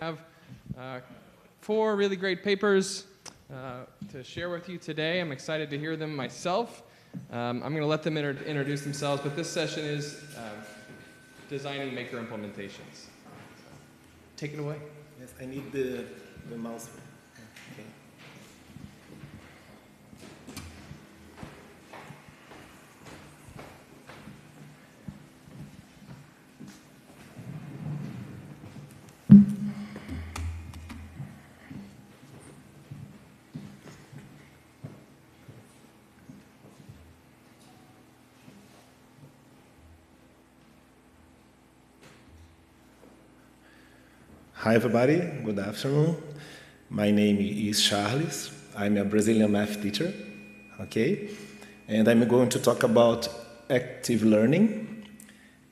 have 4 really great papers to share with you today. I'm excited to hear them myself. I'm going to let them introduce themselves, but this session is designing maker implementations. Take it away. Yes, I need the mouse. Okay. Hi everybody, good afternoon. My name is Charles. I'm a Brazilian math teacher, okay? And I'm going to talk about active learning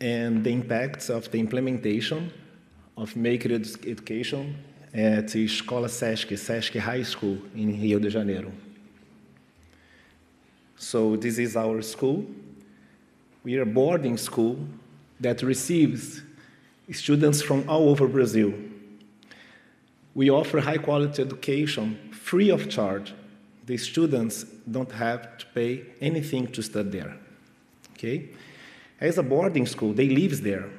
and the impacts of the implementation of maker education at Escola Sesc High School in Rio de Janeiro. So this is our school. We are a boarding school that receives students from all over Brazil. We offer high-quality education free of charge. The students don't have to pay anything to study there, okay? As a boarding school, they live there,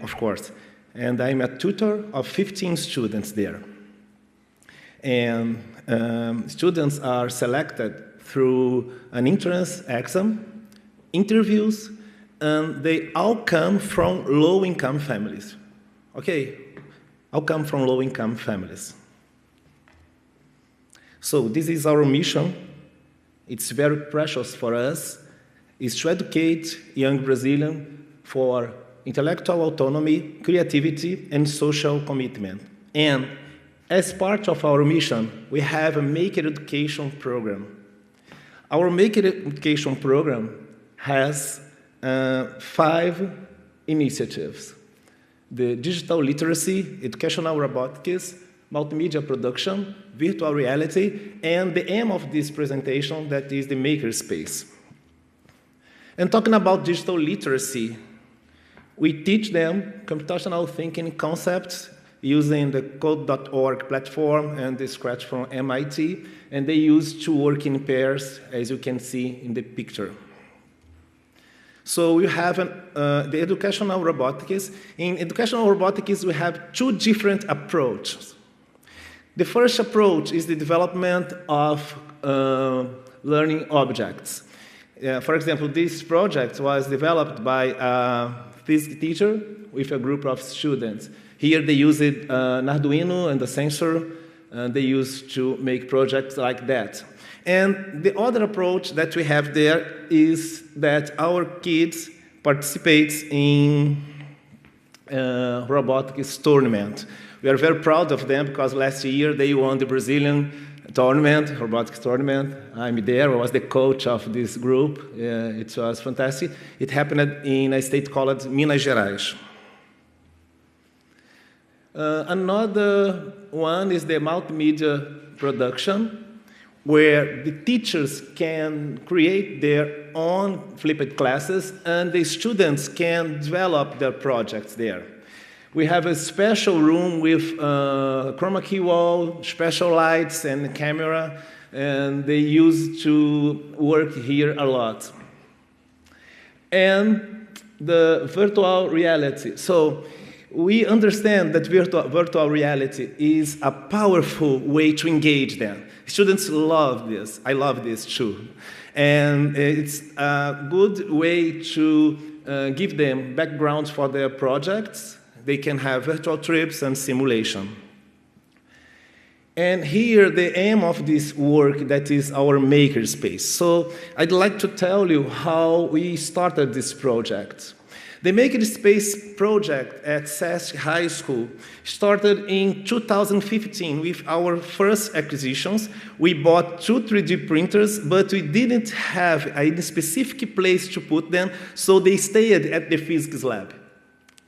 of course, and I'm a tutor of 15 students there. And students are selected through an entrance exam, interviews, and they all come from low-income families, okay? All come from low-income families. So this is our mission. It's very precious for us, is to educate young Brazilians for intellectual autonomy, creativity, and social commitment. And as part of our mission, we have a Maker Education program. Our Maker Education program has 5 initiatives: the digital literacy, educational robotics, multimedia production, virtual reality, and the aim of this presentation, that is the makerspace. And talking about digital literacy, we teach them computational thinking concepts using the code.org platform and the Scratch from MIT, and they use to work in pairs, as you can see in the picture. So we have the educational robotics. In educational robotics, we have 2 different approaches. The first approach is the development of learning objects. For example, this project was developed by a physics teacher with a group of students. Here they used an Arduino and a sensor, and they used to make projects like that. And the other approach that we have there is that our kids participate in robotics tournament. We are very proud of them because last year they won the Brazilian tournament, robotics tournament. I'm there, I was the coach of this group. It was fantastic. It happened in a state called Minas Gerais. Another one is the multimedia production, where the teachers can create their own flipped classes and the students can develop their projects there. We have a special room with chroma key wall, special lights and camera, and they used to work here a lot. And the virtual reality. So we understand that virtual reality is a powerful way to engage them. Students love this. I love this too. And it's a good way to give them backgrounds for their projects. They can have virtual trips and simulation. And here, the aim of this work, that is our makerspace. So I'd like to tell you how we started this project. The Makerspace project at Sesc High School started in 2015 with our first acquisitions. We bought 2 3D printers, but we didn't have a specific place to put them, so they stayed at the physics lab.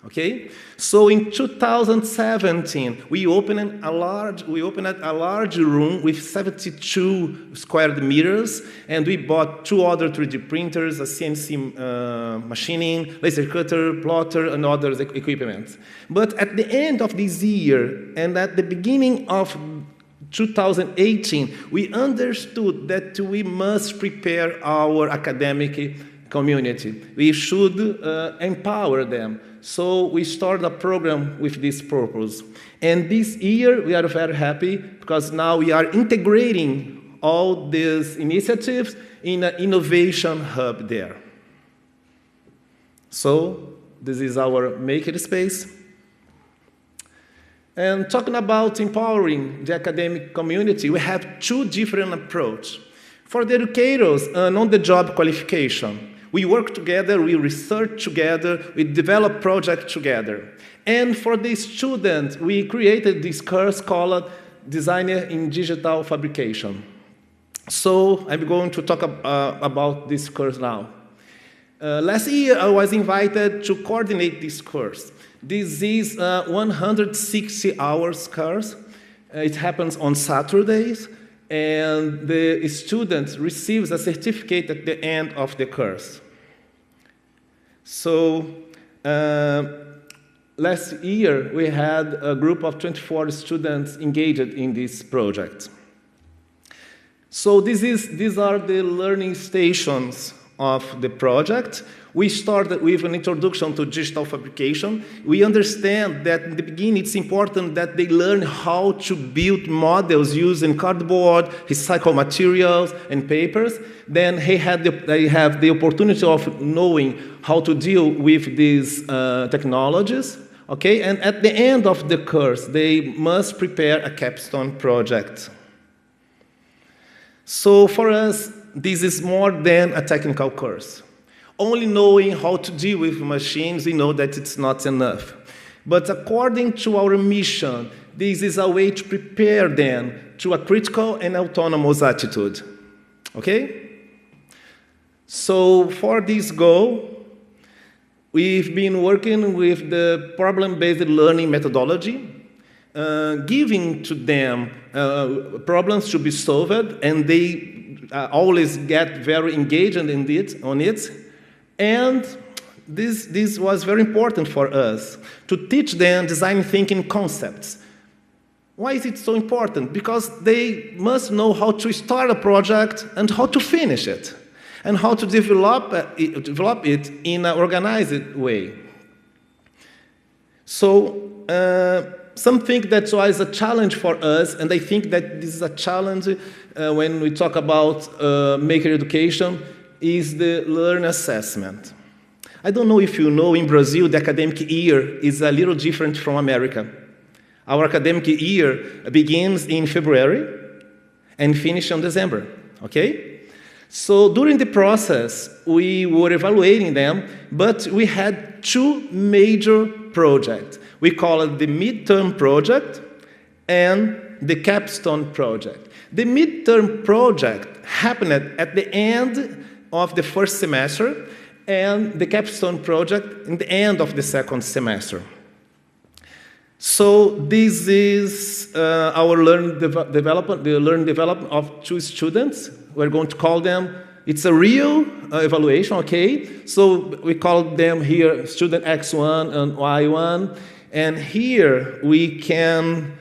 Okay, so in 2017, we opened a large room with 72 square meters, and we bought 2 other 3D printers, a CNC machining, laser cutter, plotter, and other equipment. But at the end of this year, and at the beginning of 2018, we understood that we must prepare our academic community. We should empower them. So we started a program with this purpose. And this year, we are very happy because now we are integrating all these initiatives in an innovation hub there. So this is our makerspace. And talking about empowering the academic community, we have 2 different approaches. For the educators, an on-the-job qualification. We work together, we research together, we develop projects together. And for the students, we created this course called Designer in Digital Fabrication. So I'm going to talk about this course now. Last year, I was invited to coordinate this course. This is a 160 hours course. It happens on Saturdays, and the student receives a certificate at the end of the course. So last year, we had a group of 24 students engaged in this project. So these are the learning stations of the project. We started with an introduction to digital fabrication. We understand that in the beginning it's important that they learn how to build models using cardboard, recycled materials, and papers. Then they have the opportunity of knowing how to deal with these technologies. Okay? And at the end of the course, they must prepare a capstone project. So for us, this is more than a technical course. Only knowing how to deal with machines, we know that it's not enough. But according to our mission, this is a way to prepare them to a critical and autonomous attitude. Okay? So for this goal, we've been working with the problem-based learning methodology, giving to them problems to be solved, and they always get very engaged on it. And this was very important for us, to teach them design thinking concepts. Why is it so important? Because they must know how to start a project and how to finish it, and how to develop it in an organized way. So something that was a challenge for us, and I think that this is a challenge when we talk about maker education, is the learn assessment. I don't know if you know, in Brazil, the academic year is a little different from America. Our academic year begins in February and finishes in December, okay? So during the process, we were evaluating them, but we had 2 major projects. We call it the midterm project and the capstone project. The midterm project happened at the end of the first semester, and the capstone project in the end of the second semester. So this is our learn development of 2 students. We're going to call them, it's a real evaluation, okay? So we call them here student X1 and Y1, and here we can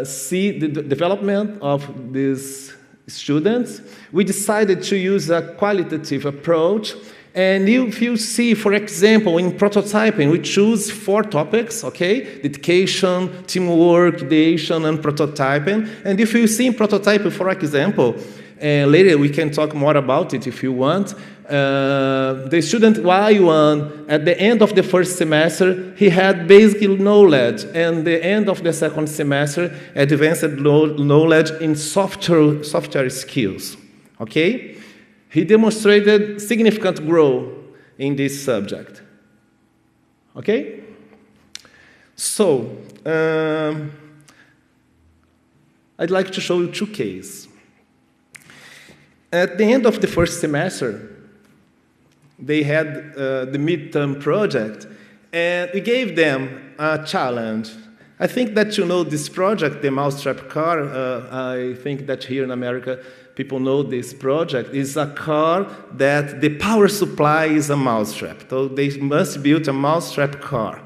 see the development of these students. We decided to use a qualitative approach, and if you see, for example, in prototyping, we choose 4 topics, okay? Dedication, teamwork, ideation, and prototyping. And if you see in prototyping, for example, later we can talk more about it if you want, the student Y1, at the end of the first semester, he had basic knowledge, and the end of the second semester, advanced knowledge in software skills, okay? He demonstrated significant growth in this subject, okay? So, I'd like to show you 2 cases. At the end of the first semester, they had the midterm project, And we gave them a challenge. I think that you know this project, the Mousetrap car. I think that here in America, people know this project. It's a car that the power supply is a mousetrap. So they must build a mousetrap car.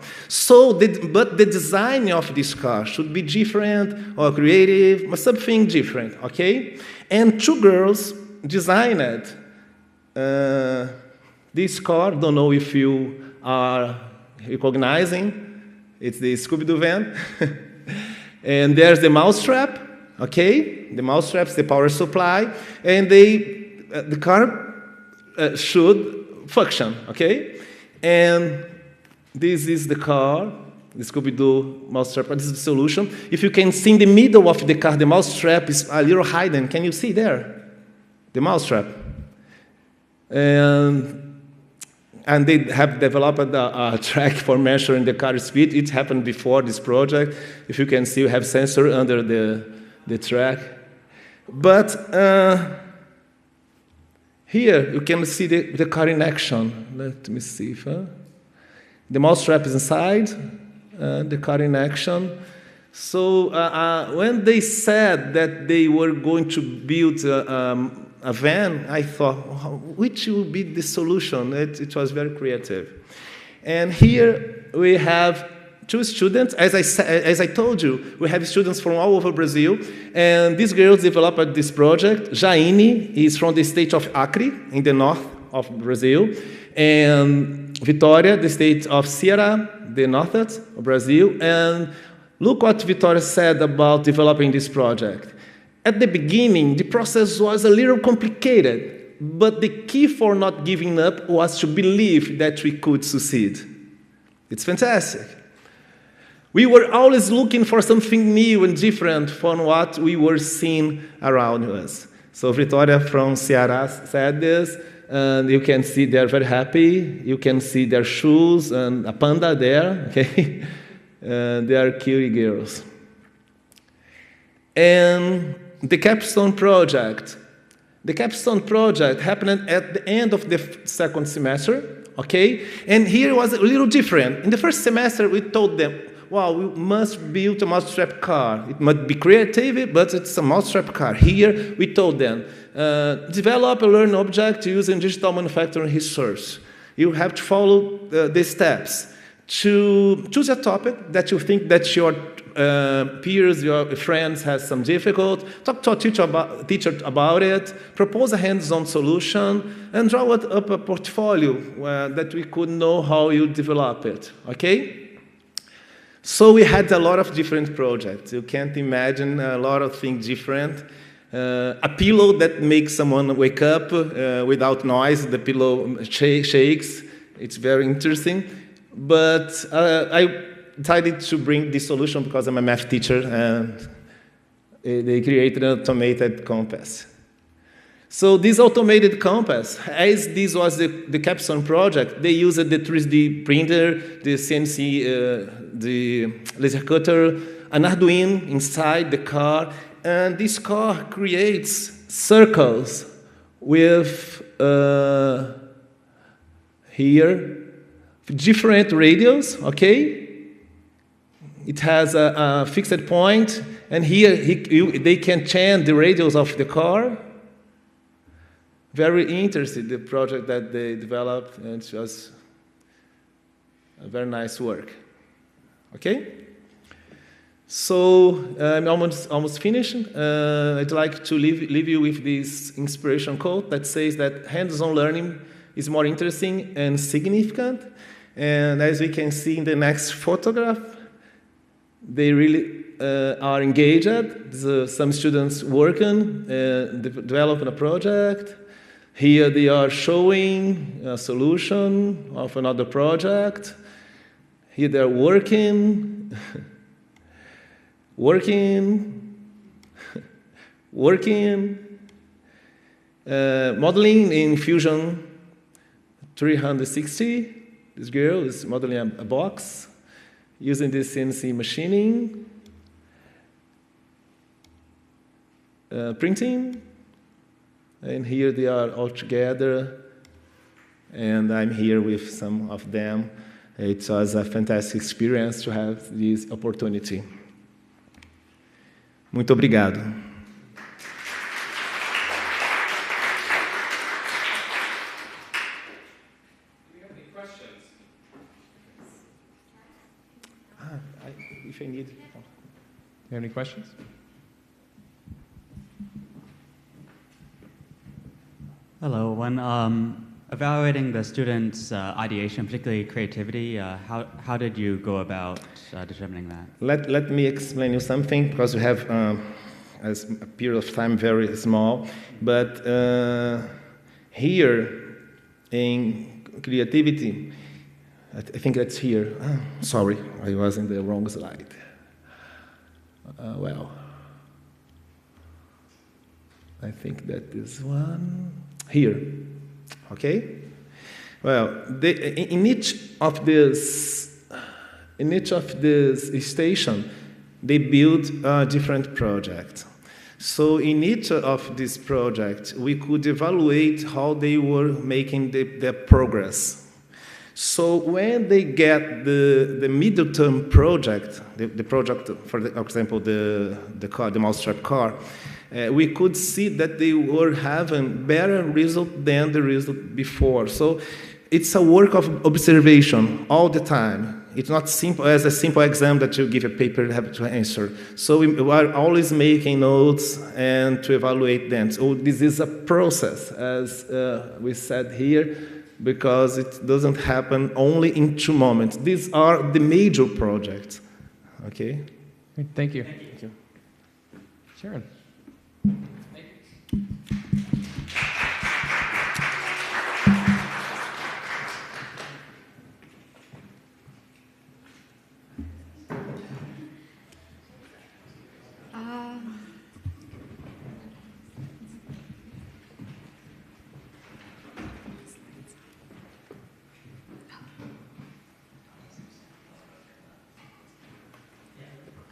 But the design of this car should be different or creative, or something different, okay? And two girls designed this car. Don't know if you are recognizing. It's the Scooby-Doo van. And there's the mousetrap, okay? The mousetrap's the power supply. And the car should function, okay? And this is the car, the Scooby-Doo mousetrap. This is the solution. If you can see in the middle of the car, the mousetrap is a little hidden. Can you see there? The mousetrap. And they have developed a track for measuring the car speed. It happened before this project. If you can see, we have sensor under the track. But here, you can see the car in action. Let me see if... the mousetrap is inside, the car in action. So when they said that they were going to build a van, I thought, which will be the solution? It was very creative. And here we have two students. As I told you, we have students from all over Brazil. And these girls developed this project. Jaine is from the state of Acre, in the north of Brazil. And Vitória, the state of Ceará, the north of Brazil. And look what Vitória said about developing this project. At the beginning, the process was a little complicated, but the key for not giving up was to believe that we could succeed. It's fantastic. We were always looking for something new and different from what we were seeing around us. So Vitória from Ceará said this, and you can see they're very happy. You can see their shoes and a panda there, okay? They are cute girls. And the capstone project. The capstone project happened at the end of the second semester, okay? And here was a little different. In the first semester, we told them, wow, we must build a mousetrap car. It must be creative, but it's a mousetrap car. Here, we told them, develop a learning object using digital manufacturing resource. You have to follow the steps. To choose a topic that you think that your peers, your friends has some difficult, talk to a teacher about it, propose a hands-on solution, and draw up a portfolio that we could know how you develop it, okay? So we had a lot of different projects. You can't imagine a lot of things different. A pillow that makes someone wake up without noise, the pillow shakes. It's very interesting. But I decided to bring this solution because I'm a math teacher, and they created an automated compass. So this automated compass, as this was the capstone project, they used the 3D printer, the CNC, the laser cutter, an Arduino inside the car, and this car creates circles with here different radios, okay? It has a fixed point, and here they can change the radius of the car. Very interesting, the project that they developed, and it was a very nice work. Okay? So I'm almost finished. I'd like to leave you with this inspiration quote that says that hands-on learning is more interesting and significant. And as we can see in the next photograph, they really are engaged. There's some students working, developing a project. Here they are showing a solution of another project. Here they're working, modeling in Fusion 360. This girl is modeling a box using this CNC machining, printing, and here they are all together, and I'm here with some of them. It was a fantastic experience to have this opportunity. Muito obrigado. Do we have any questions? If I need. Do you have any questions? Hello. When evaluating the students' ideation, particularly creativity, how did you go about determining that? Let me explain you something, because we have a period of time very small. But here in creativity, I think that's here. Oh, sorry, I was in the wrong slide. Well, I think that is one here. Okay. Well, in each of these station, they build a different project. So in each of these projects, we could evaluate how they were making their progress. So when they get the middle term project, the project, for example, the mousetrap car, we could see that they were having better result than the result before. So it's a work of observation all the time. It's not simple as a simple exam that you give a paper and have to answer. So we are always making notes and to evaluate them. So this is a process, as we said here, because it doesn't happen only in 2 moments. These are the major projects. Okay? Thank you. Thank you. Sharon.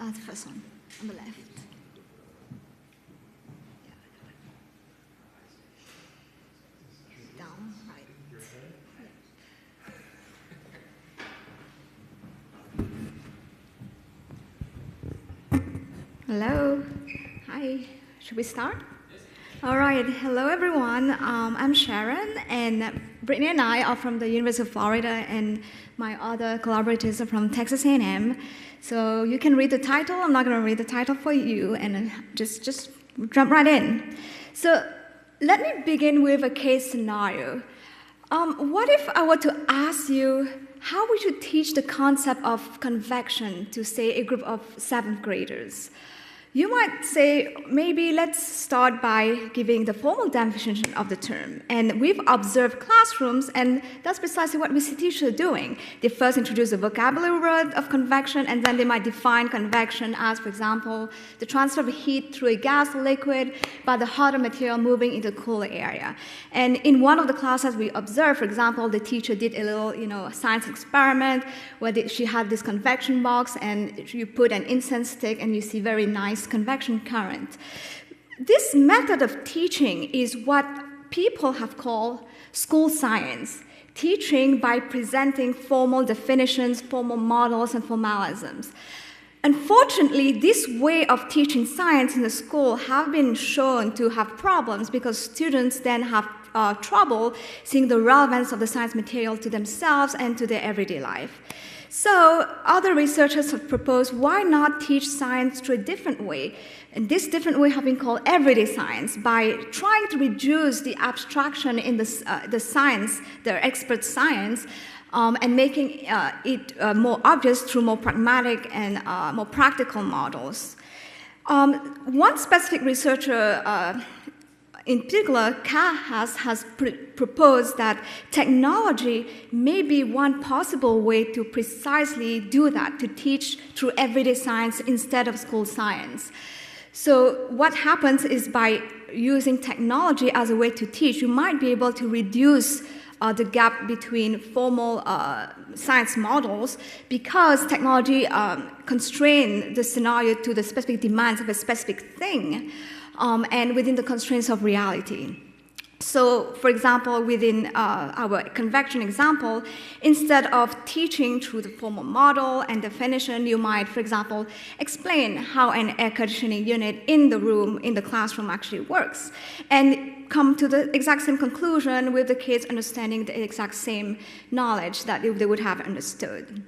The first one, on the left. Down, right. Hello. Hi. Should we start? Yes. All right. Hello, everyone. I'm Sharon, and Brittany and I are from the University of Florida, and my other collaborators are from Texas A&M. So you can read the title. I'm not going to read the title for you, and just jump right in. So let me begin with a case scenario. What if I were to ask you how we should teach the concept of convection to, say, a group of 7th graders? You might say, maybe let's start by giving the formal definition of the term. And we've observed classrooms, and that's precisely what we see teachers doing. They first introduce the vocabulary word of convection, and then they might define convection as, for example, the transfer of heat through a gas liquid by the hotter material moving into a cooler area. And in one of the classes we observed, for example, the teacher did a little, science experiment where she had this convection box, and you put an incense stick, and you see very nice convection current. This method of teaching is what people have called school science, teaching by presenting formal definitions, formal models, and formalisms. Unfortunately, this way of teaching science in the school have been shown to have problems because students then have trouble seeing the relevance of the science material to themselves and to their everyday life. So other researchers have proposed, why not teach science through a different way? And this different way has been called everyday science, by trying to reduce the abstraction in the science, the expert science, and making it more obvious through more pragmatic and more practical models. One specific researcher in particular, has proposed that technology may be one possible way to precisely do that, to teach through everyday science instead of school science. So what happens is by using technology as a way to teach, you might be able to reduce the gap between formal science models because technology constrains the scenario to the specific demands of a specific thing. And within the constraints of reality. So, for example, within our convection example, instead of teaching through the formal model and definition, you might, for example, explain how an air conditioning unit in the room, in the classroom actually works, and come to the exact same conclusion with the kids understanding the exact same knowledge that they would have understood.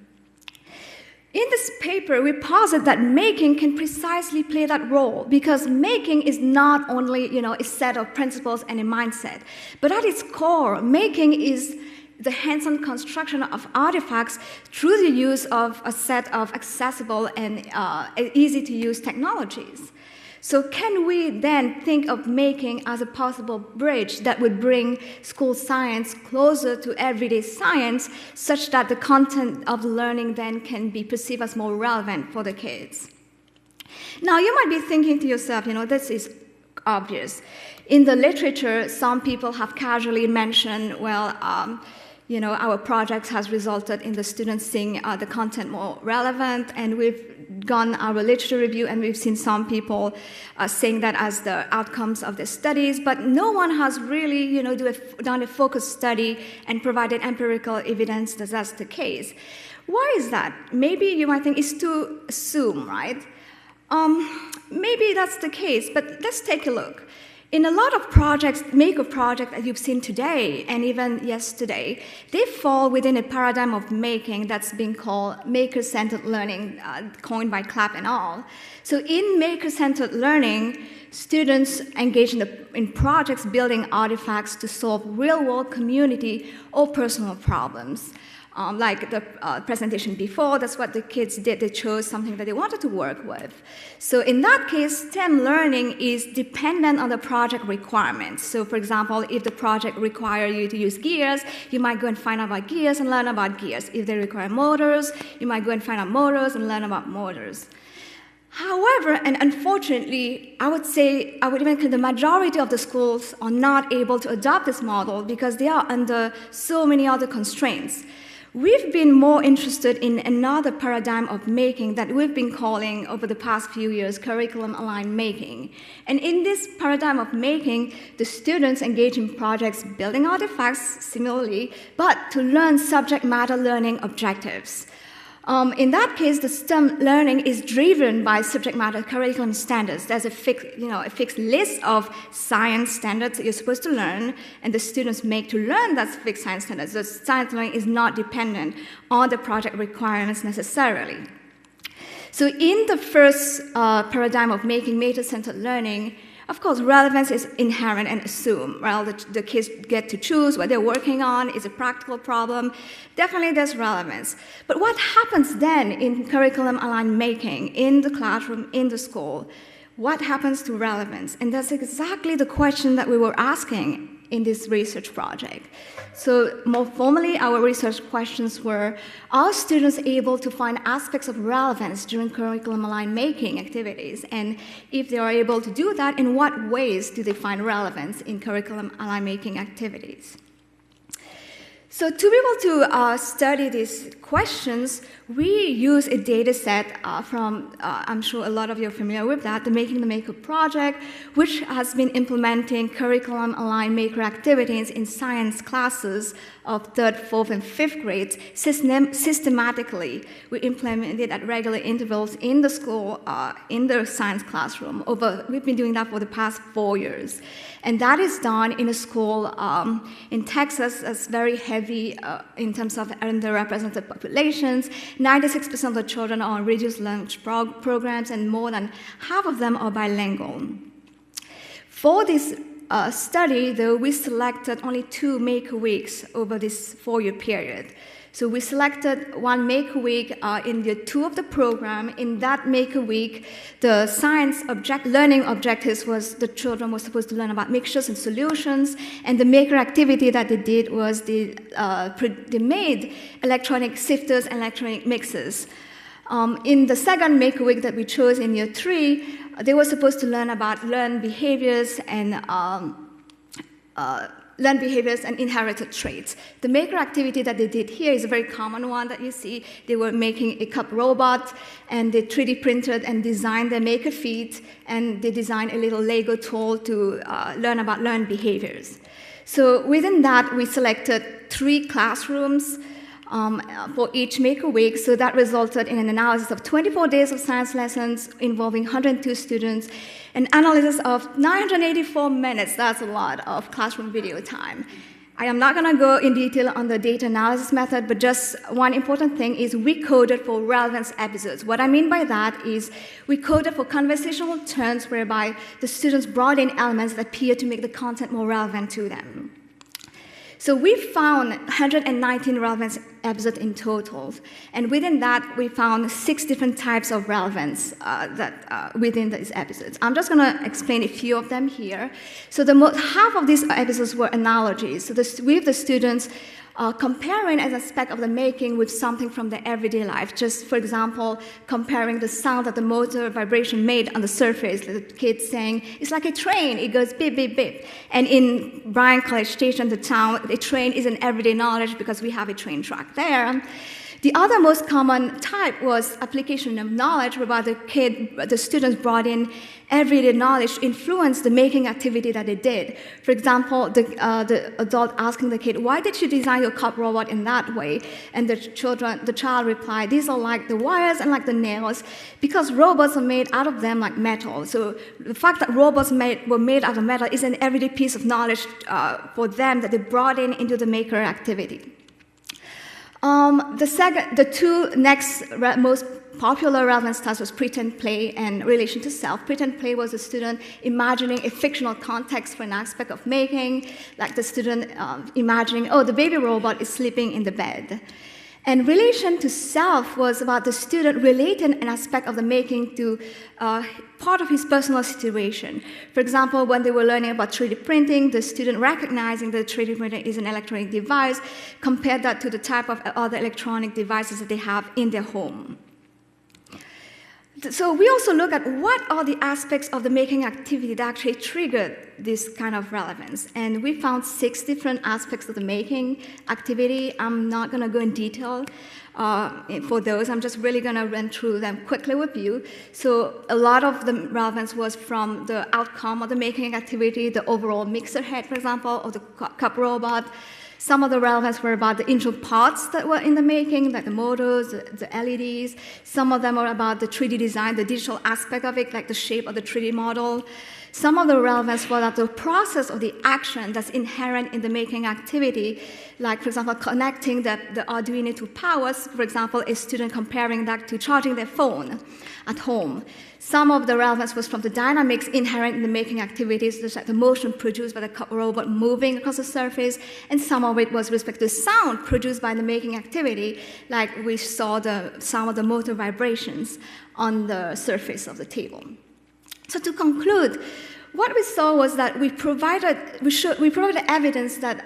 In this paper, we posit that making can precisely play that role, because making is not only, a set of principles and a mindset, but at its core, making is the hands-on construction of artifacts through the use of a set of accessible and easy-to-use technologies. So can we then think of making as a possible bridge that would bring school science closer to everyday science, such that the content of learning then can be perceived as more relevant for the kids? Now, you might be thinking to yourself, this is obvious. In the literature, some people have casually mentioned, well, our project has resulted in the students seeing the content more relevant, and we've done our literature review, and we've seen some people saying that as the outcomes of the studies, but no one has really, done a focused study and provided empirical evidence that that's the case. Why is that? Maybe you might think it's to assume, right? Maybe that's the case, but let's take a look. In a lot of projects, maker projects that you've seen today and even yesterday, they fall within a paradigm of making that's being called maker-centered learning, coined by Clapp et al. So in maker-centered learning, students engage in projects building artifacts to solve real-world community or personal problems. Like the presentation before, that's what the kids did. They chose something that they wanted to work with. So in that case, STEM learning is dependent on the project requirements. So for example, if the project requires you to use gears, you might go and find out about gears and learn about gears. If they require motors, you might go and find out motors and learn about motors. However, and unfortunately, I would even say the majority of the schools are not able to adopt this model because they are under so many other constraints. We've been more interested in another paradigm of making that we've been calling over the past few years curriculum-aligned making. And in this paradigm of making, the students engage in projects building artifacts similarly, but to learn subject matter learning objectives. In that case, the STEM learning is driven by subject matter curriculum standards. There's a fixed list of science standards that you're supposed to learn, and the students make to learn that fixed science standards. The science learning is not dependent on the project requirements necessarily. So in the first paradigm of making maker-centered learning, of course, relevance is inherent and assumed. Well, the kids get to choose what they're working on. It's a practical problem. Definitely there's relevance. But what happens then in curriculum-aligned making, in the classroom, in the school? What happens to relevance? And that's exactly the question that we were asking in this research project. So more formally, our research questions were, are students able to find aspects of relevance during curriculum-aligned making activities? And if they are able to do that, in what ways do they find relevance in curriculum-aligned making activities? So to be able to study these questions, we use a data set from, I'm sure a lot of you are familiar with that, the Making the Maker project, which has been implementing curriculum-aligned maker activities in science classes of 3rd, 4th, and 5th grades systematically. We implement it at regular intervals in the school, in the science classroom. We've been doing that for the past 4 years. And that is done in a school in Texas that's very heavy in terms of underrepresented populations. 96% of the children are on reduced lunch programs, and more than half of them are bilingual. For this study, though, we selected only 2 Maker Weeks over this 4-year period. So we selected 1 Maker Week in year 2 of the program. In that Maker Week, the science learning objectives was the children were supposed to learn about mixtures and solutions, and the maker activity that they did was they made electronic sifters and electronic mixers. In the 2nd Maker Week that we chose in year 3, they were supposed to learn about learned behaviors and learned behaviors and inherited traits. The maker activity that they did here is a very common one that you see. They were making a cup robot, and they 3D printed and designed their maker feet, and they designed a little Lego tool to learn about learned behaviors. So within that, we selected 3 classrooms for each Maker Week, so that resulted in an analysis of 24 days of science lessons involving 102 students, an analysis of 984 minutes. That's a lot of classroom video time. I am not going to go in detail on the data analysis method, but just one important thing is we coded for relevance episodes. What I mean by that is we coded for conversational turns whereby the students brought in elements that appear to make the content more relevant to them. So we found 119 relevance episodes in total, and within that, we found 6 different types of relevance within these episodes. I'm just going to explain a few of them here. So half of these episodes were analogies. So with the students comparing an aspect of the making with something from their everyday life. Just, for example, comparing the sound that the motor vibration made on the surface. The kid saying, it's like a train, it goes beep, beep, beep. And in Bryan College Station, the town, a train is an everyday knowledge because we have a train track there. The other most common type was application of knowledge, whereby the students brought in everyday knowledge to influence the making activity that they did. For example, the adult asking the kid, why did you design your cup robot in that way? And the child replied, these are like the wires and like the nails, because robots are made out of them like metal. So the fact that robots were made out of metal is an everyday piece of knowledge for them that they brought in into the maker activity. The 2 next most popular relevance tasks was pretend play and relation to self. Pretend play was a student imagining a fictional context for an aspect of making, like the student imagining, oh, the baby robot is sleeping in the bed. And relation to self was about the student relating an aspect of the making to part of his personal situation. For example, when they were learning about 3D printing, the student recognizing that 3D printing is an electronic device, compared that to the type of other electronic devices that they have in their home. So we also look at what are the aspects of the making activity that actually triggered this kind of relevance. And we found 6 different aspects of the making activity. I'm not going to go in detail for those. I'm just really going to run through them quickly with you. So a lot of the relevance was from the outcome of the making activity, the overall mixer head, for example, or the cup robot. Some of the relevance were about the individual parts that were in the making, like the motors, the LEDs. Some of them were about the 3D design, the digital aspect of it, like the shape of the 3D model. Some of the relevance were about the process of the action that's inherent in the making activity, like, for example, connecting the Arduino to powers, for example, a student comparing that to charging their phone at home. Some of the relevance was from the dynamics inherent in the making activities, just like the motion produced by the robot moving across the surface, and some of it was with respect to sound produced by the making activity, like we saw the sound of the motor vibrations on the surface of the table. So to conclude, what we saw was that we provided evidence that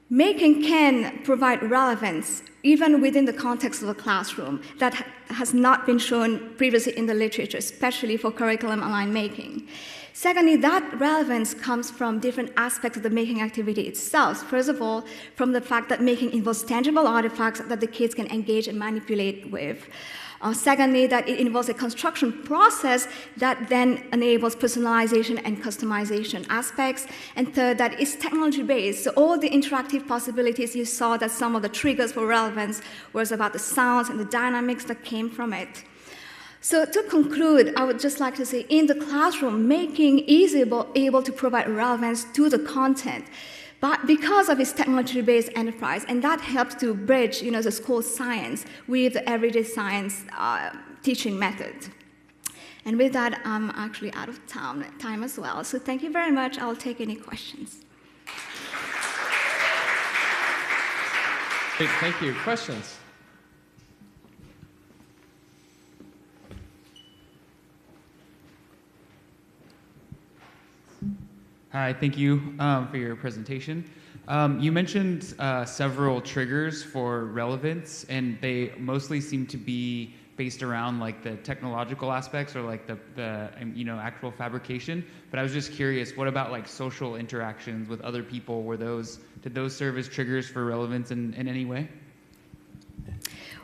making can provide relevance even within the context of a classroom that has not been shown previously in the literature, especially for curriculum-aligned making. Secondly, that relevance comes from different aspects of the making activity itself. First of all, from the fact that making involves tangible artifacts that the kids can engage and manipulate with. Secondly, that it involves a construction process that then enables personalization and customization aspects. And third, that it's technology-based. So all the interactive possibilities you saw that some of the triggers for relevance was about the sounds and the dynamics that came from it. So to conclude, I would just like to say, in the classroom, making is able to provide relevance to the content, but because of its technology-based enterprise, and that helps to bridge, the school science with the everyday science teaching method. And with that, I'm actually out of time as well. So thank you very much. I'll take any questions. Great, thank you. Questions? Hi, thank you for your presentation. You mentioned several triggers for relevance, and they mostly seem to be based around like the technological aspects or like the actual fabrication. But I was just curious, what about like social interactions with other people? Did those serve as triggers for relevance in any way?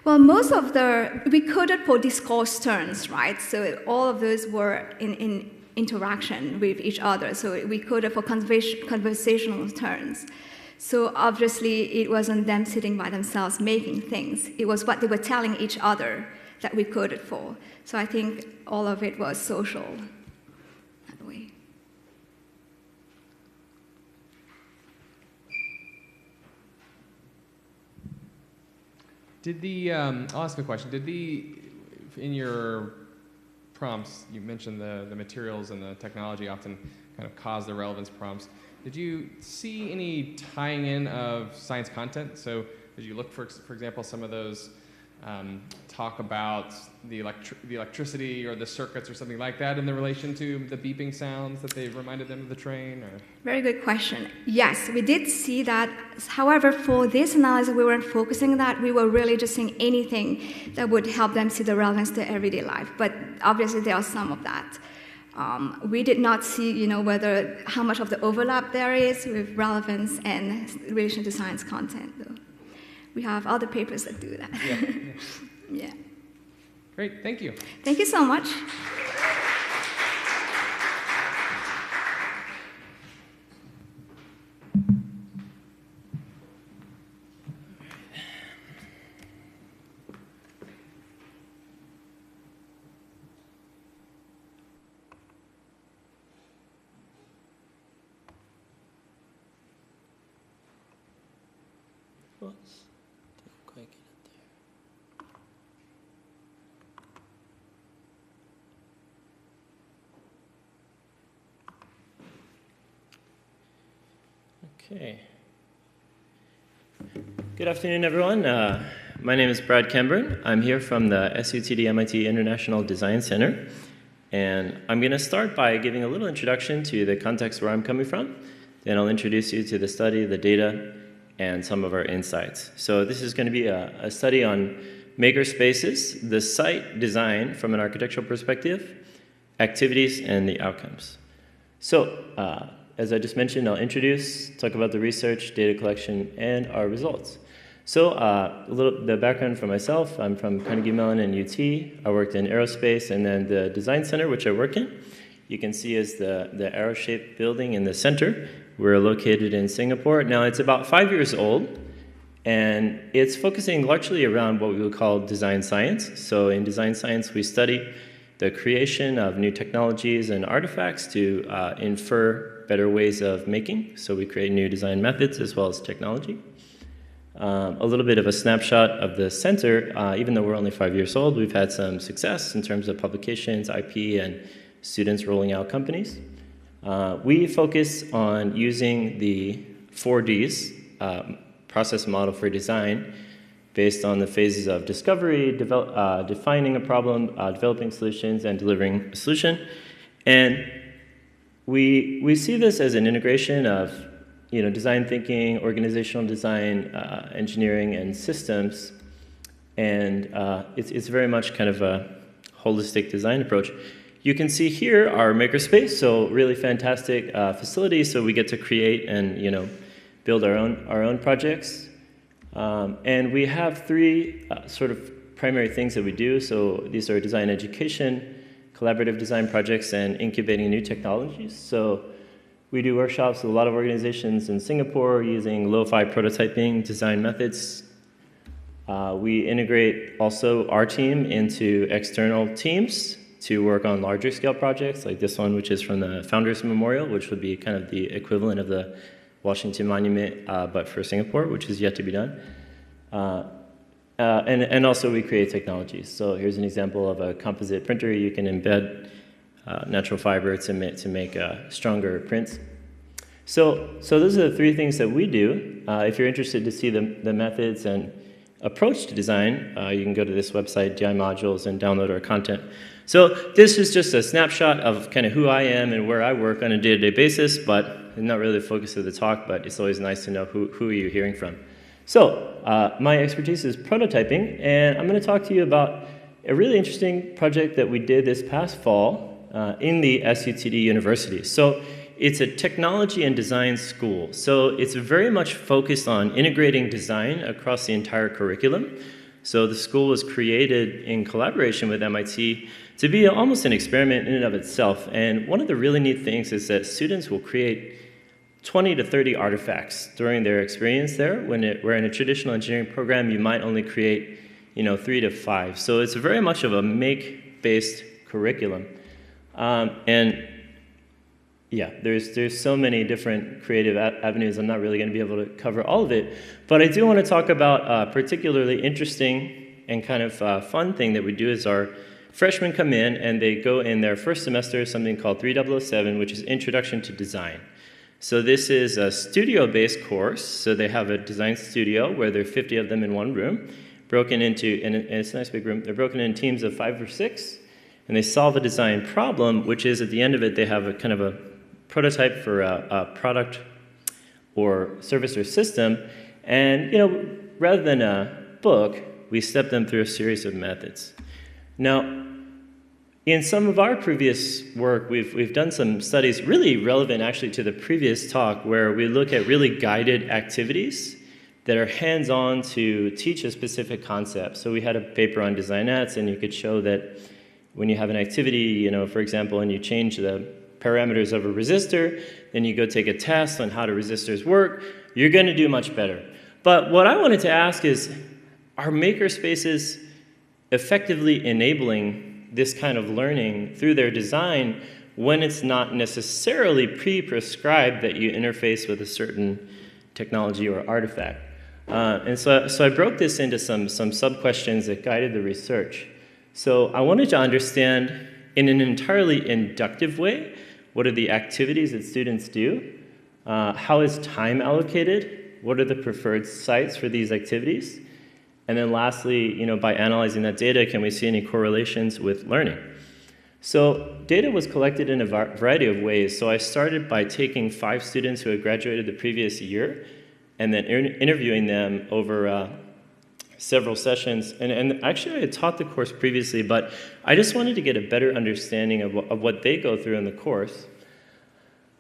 Well, we coded for discourse turns, right? So all of those were in interaction with each other. So we coded for conversational turns. So obviously, it wasn't them sitting by themselves making things. It was what they were telling each other that we coded for. So I think all of it was social that way. I'll ask a question. In your prompts, you mentioned the materials and the technology often kind of cause the relevance prompts. Did you see any tying in of science content? So did you look for example, some of those talk about the electricity or the circuits or something like that in the relation to the beeping sounds that they reminded them of the train? Or? Very good question. Yes, we did see that. However, for this analysis, we weren't focusing on that. We were really just seeing anything that would help them see the relevance to everyday life. But obviously, there are some of that. We did not see, how much of the overlap there is with relevance and relation to science content, though. We have other papers that do that. Yeah. Great, thank you. Thank you so much. Okay. Good afternoon, everyone. My name is Brad Camburn. I'm here from the SUTD MIT International Design Center. And I'm going to start by giving a little introduction to the context where I'm coming from. Then I'll introduce you to the study, the data, and some of our insights. So this is going to be a study on makerspaces, the site design from an architectural perspective, activities, and the outcomes. So, as I just mentioned, I'll introduce, talk about the research, data collection, and our results. So the background for myself, I'm from Carnegie Mellon and UT. I worked in aerospace and then the design center, which I work in. You can see is the arrow-shaped building in the center. We're located in Singapore. Now, it's about 5 years old, and it's focusing largely around what we would call design science. So in design science, we study the creation of new technologies and artifacts to infer better ways of making. So we create new design methods as well as technology. A little bit of a snapshot of the center. Even though we're only 5 years old, we've had some success in terms of publications, IP, and students rolling out companies. We focus on using the 4Ds process model for design based on the phases of discovery, defining a problem, developing solutions, and delivering a solution. And we see this as an integration of design thinking, organizational design, engineering, and systems. And it's very much kind of a holistic design approach. You can see here our makerspace, so really fantastic facility. So we get to create and build our own projects. And we have three sort of primary things that we do. So these are design education, collaborative design projects, and incubating new technologies. So we do workshops with a lot of organizations in Singapore using lo-fi prototyping design methods. We integrate also our team into external teams to work on larger scale projects like this one, which is from the Founders Memorial, which would be kind of the equivalent of the Washington Monument, but for Singapore, which is yet to be done. And also we create technologies. So here's an example of a composite printer. You can embed natural fiber to make stronger prints. So those are the three things that we do. If you're interested to see the methods and approach to design, you can go to this website, DI Modules, and download our content. So this is just a snapshot of kind of who I am and where I work on a day-to-day basis, but not really the focus of the talk, but it's always nice to know who are you hearing from. So my expertise is prototyping, and I'm going to talk to you about a really interesting project that we did this past fall in the SUTD University. So it's a technology and design school. So it's very much focused on integrating design across the entire curriculum. So the school was created in collaboration with MIT to be almost an experiment in and of itself. And one of the really neat things is that students will create 20 to 30 artifacts during their experience there, where in a traditional engineering program, you might only create 3 to 5. So it's very much of a make-based curriculum. And yeah, there's so many different creative avenues. I'm not really going to be able to cover all of it. But I do want to talk about a particularly interesting and kind of fun thing that we do is our freshmen come in and they go in their first semester something called 3007, which is Introduction to Design. So this is a studio-based course. So they have a design studio where there are 50 of them in one room, broken into, and it's a nice big room, they're broken in teams of 5 or 6, and they solve a design problem, which is at the end of it, they have a kind of a prototype for a product or service or system. And rather than a book, we step them through a series of methods. Now, in some of our previous work, we've done some studies really relevant actually to the previous talk where we look at really guided activities that are hands-on to teach a specific concept. So we had a paper on designettes, and you could show that when you have an activity, for example, and you change the parameters of a resistor, then you go take a test on how do resistors work, you're going to do much better. But what I wanted to ask is, are makerspaces effectively enabling this kind of learning through their design when it's not necessarily pre-prescribed that you interface with a certain technology or artifact? And so I broke this into some sub-questions that guided the research. So I wanted to understand, in an entirely inductive way, what are the activities that students do? How is time allocated? What are the preferred sites for these activities? And then lastly, by analyzing that data, can we see any correlations with learning? So data was collected in a variety of ways. So I started by taking 5 students who had graduated the previous year and then interviewing them over several sessions. And actually, I had taught the course previously, but I just wanted to get a better understanding of what they go through in the course.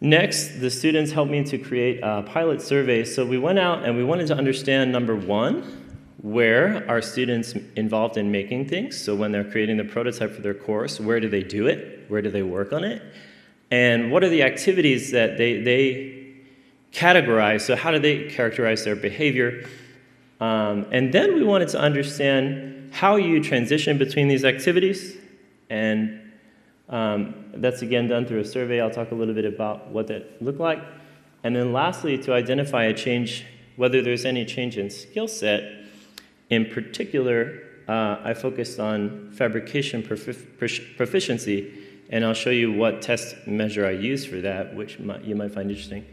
Next, the students helped me to create a pilot survey. So we went out and we wanted to understand, number one, where are students involved in making things? So when they're creating the prototype for their course, where do they do it? Where do they work on it? And what are the activities that they categorize? So how do they characterize their behavior? And then we wanted to understand how you transition between these activities. And that's again done through a survey. I'll talk a little bit about what that looked like. And then lastly, to identify a change, whether there's any change in skill set. In particular, I focused on fabrication proficiency, and I'll show you what test measure I used for that, which you might find interesting.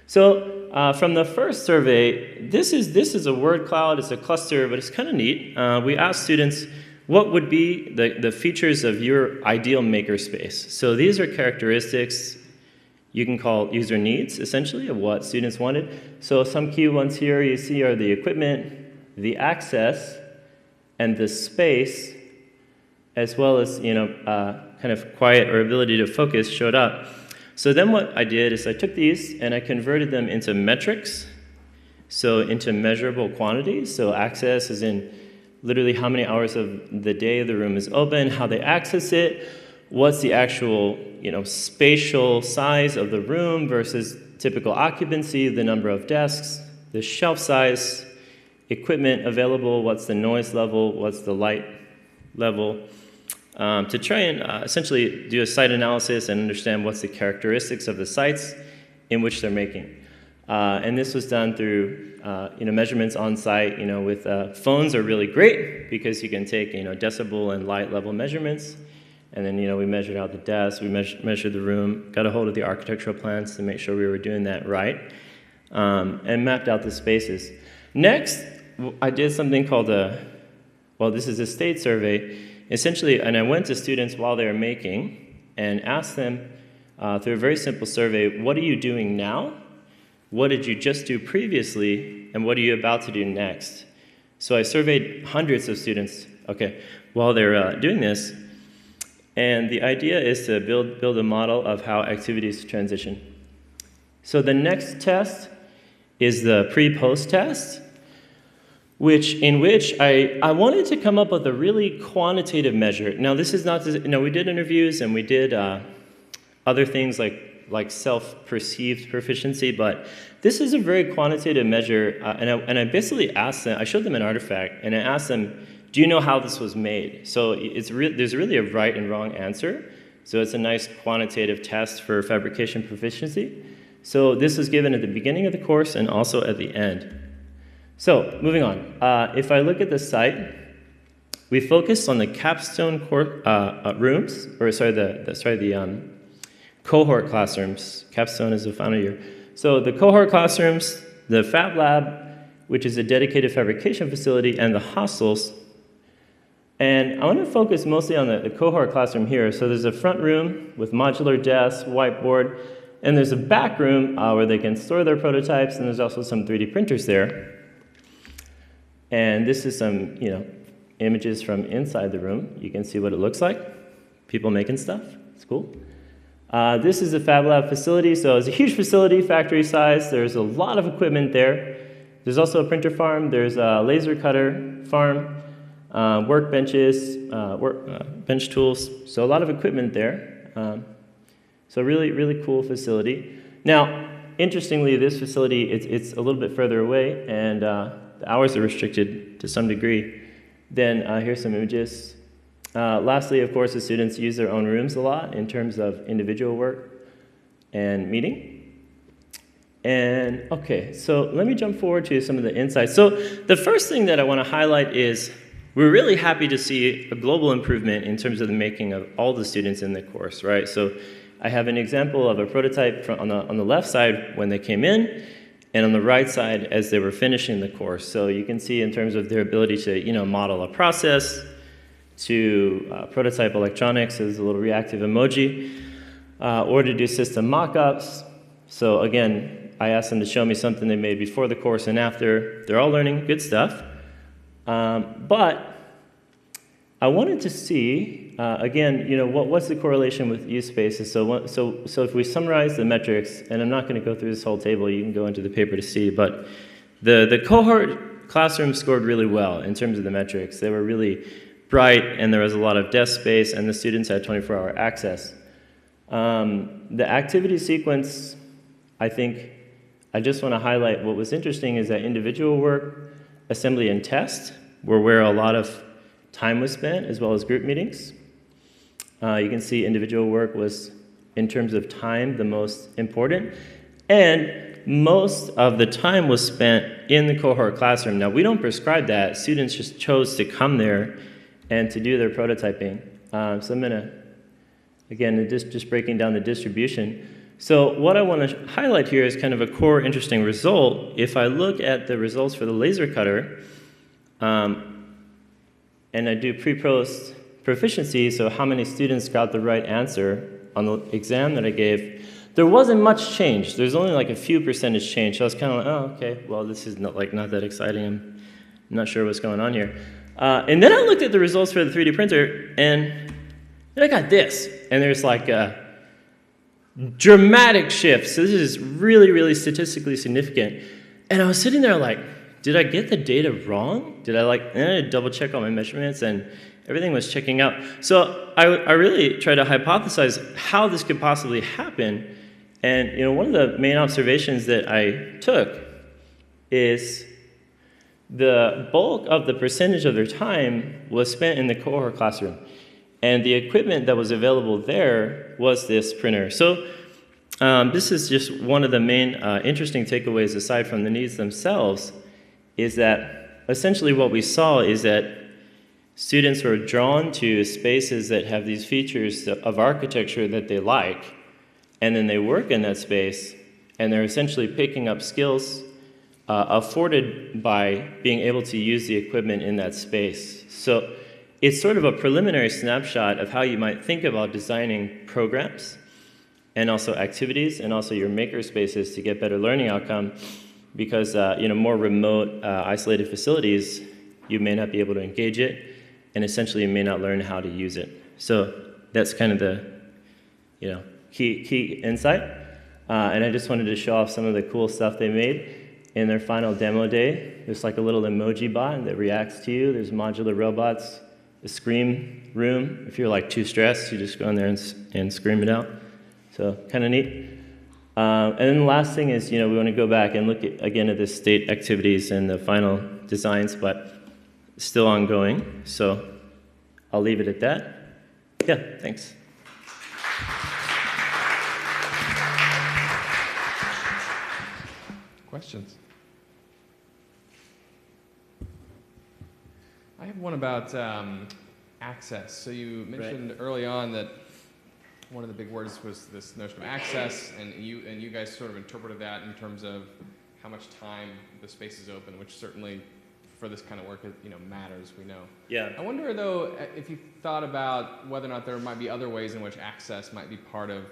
So from the first survey, this is a word cloud, it's a cluster, but it's kind of neat. We asked students, what would be the features of your ideal makerspace? So these are characteristics you can call user needs, essentially, of what students wanted. So some key ones here you see are the equipment, the access, and the space, as well as kind of quiet or ability to focus showed up. So then what I did is I took these and I converted them into metrics, so into measurable quantities. So access is in literally how many hours of the day the room is open, how they access it, what's the actual spatial size of the room versus typical occupancy, the number of desks, the shelf size, equipment available, what's the noise level, what's the light level, to try and essentially do a site analysis and understand what's the characteristics of the sites in which they're making. And this was done through measurements on site. With phones are really great because you can take decibel and light level measurements. And then we measured out the desk, we measured the room, got a hold of the architectural plans to make sure we were doing that right, and mapped out the spaces. Next, I did something called this is a state survey, essentially, and I went to students while they were making and asked them through a very simple survey, what are you doing now? What did you just do previously? And what are you about to do next? So I surveyed hundreds of students. Okay, while they're doing this. And the idea is to build a model of how activities transition. So the next test is the pre-post test, in which I wanted to come up with a really quantitative measure. Now, this is not, we did interviews and we did other things like self-perceived proficiency, but this is a very quantitative measure, and I basically asked them, I showed them an artifact, and I asked them, do you know how this was made? So there's really a right and wrong answer, so it's a nice quantitative test for fabrication proficiency. So this was given at the beginning of the course and also at the end. So moving on, if I look at the site, we focused on the capstone rooms, or sorry, the cohort classrooms. Capstone is the final year. So the cohort classrooms, the Fab Lab, which is a dedicated fabrication facility, and the hostels. And I want to focus mostly on the cohort classroom here. So there's a front room with modular desks, whiteboard, and there's a back room where they can store their prototypes, and there's also some 3D printers there. And this is some, images from inside the room. You can see what it looks like. People making stuff. It's cool. This is the Fab Lab facility. So it's a huge facility, factory size. There's a lot of equipment there. There's also a printer farm. There's a laser cutter farm, workbenches, bench tools. So a lot of equipment there. So really, really cool facility. Now, interestingly, this facility, it's a little bit further away, and the hours are restricted to some degree. Then here's some images. Lastly, of course, the students use their own rooms a lot in terms of individual work and meeting. And okay, so let me jump forward to some of the insights. So the first thing that I want to highlight is we're really happy to see a global improvement in terms of the making of all the students in the course, right? So I have an example of a prototype on the left side when they came in, and on the right side as they were finishing the course. So you can see in terms of their ability to model a process, to prototype electronics as a little reactive emoji, or to do system mock-ups. So again, I asked them to show me something they made before the course and after. They're all learning good stuff. But I wanted to see, again, what's the correlation with use spaces? So if we summarize the metrics, and I'm not going to go through this whole table, you can go into the paper to see, but the cohort classroom scored really well in terms of the metrics. They were really bright, and there was a lot of desk space, and the students had 24-hour access. The activity sequence, I think, I just want to highlight what was interesting is that individual work, assembly, and test were where a lot of time was spent, as well as group meetings. You can see individual work was, in terms of time, the most important. And most of the time was spent in the cohort classroom. Now, we don't prescribe that. Students just chose to come there and to do their prototyping. So I'm going to, again, just breaking down the distribution. So what I want to highlight here is kind of a core interesting result. If I look at the results for the laser cutter, and I do pre-post proficiency, so how many students got the right answer on the exam that I gave, there wasn't much change. There's only like a few percentage change. So I was kind of like, oh, okay, well, this is not that exciting. I'm not sure what's going on here. And then I looked at the results for the 3D printer, and then I got this. And there's like a dramatic shift. So this is really, really statistically significant. And I was sitting there like, did I get the data wrong? Did I double check all my measurements, and everything was checking out. So I really tried to hypothesize how this could possibly happen. And one of the main observations that I took is the bulk of the percentage of their time was spent in the cohort classroom. And the equipment that was available there was this printer. So this is just one of the main interesting takeaways aside from the needs themselves, is that essentially what we saw is that students were drawn to spaces that have these features of architecture that they like, and then they work in that space, and they're essentially picking up skills afforded by being able to use the equipment in that space. So it's sort of a preliminary snapshot of how you might think about designing programs and also activities and also your maker spaces to get better learning outcome, because more remote, isolated facilities, you may not be able to engage it. and essentially may not learn how to use it. So that's kind of the key insight. And I just wanted to show off some of the cool stuff they made in their final demo day. There's like a little emoji bot that reacts to you. There's modular robots, a scream room. If you're like too stressed, you just go in there and scream it out. So kind of neat. And then the last thing is, we want to go back and look again at the state activities and the final designs, but still ongoing. So I'll leave it at that. Yeah, thanks. Questions? I have one about access. So you mentioned early on that one of the big words was this notion of access, and you guys sort of interpreted that in terms of how much time the space is open, which certainly for this kind of work, matters. We know. Yeah. I wonder though if you thought about whether or not there might be other ways in which access might be part of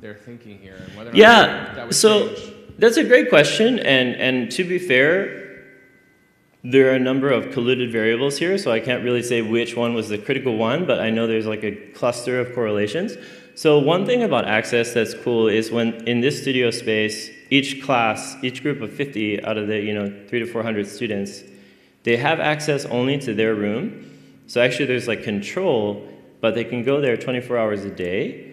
their thinking here, and whether or not that would change. That's a great question, and to be fair, there are a number of colluded variables here, so I can't really say which one was the critical one, but I know there's like a cluster of correlations. So one thing about access that's cool is when in this studio space, each group of 50 out of the 300 to 400 students, they have access only to their room. So actually there's like control, but they can go there 24 hours a day.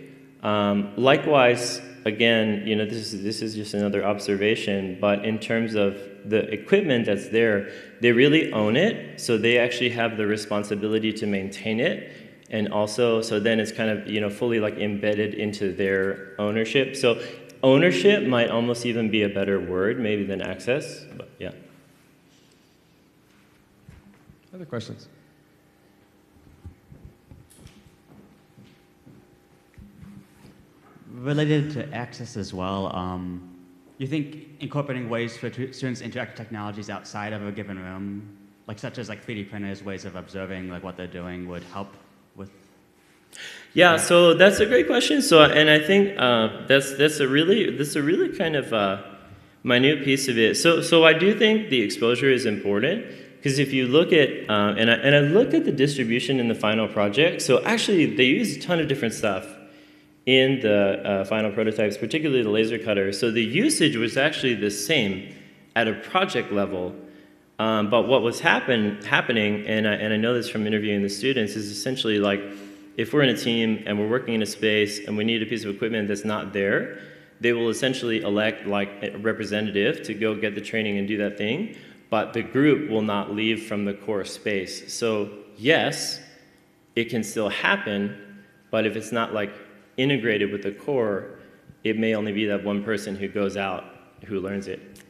Likewise, again, this is just another observation, but in terms of the equipment that's there, they really own it, so they actually have the responsibility to maintain it, and also, so then it's kind of, fully like embedded into their ownership. So ownership might almost even be a better word, maybe, than access, but yeah. Other questions? Related to access as well, you think incorporating ways for students to interact with technologies outside of a given room, such as 3D printers, ways of observing what they're doing, would help with? Yeah, so that's a great question. So, and I think that's a really kind of minute piece of it. So I do think the exposure is important, because if you look at and I looked at the distribution in the final project. So actually, they use a ton of different stuff in the final prototypes, particularly the laser cutter. So the usage was actually the same at a project level, but what was happening, and I know this from interviewing the students, is essentially if we're in a team and we're working in a space and we need a piece of equipment that's not there, they will essentially elect a representative to go get the training and do that thing, but the group will not leave from the core space. So yes, it can still happen, but if it's not integrated with the core, it may only be that one person who goes out who learns it.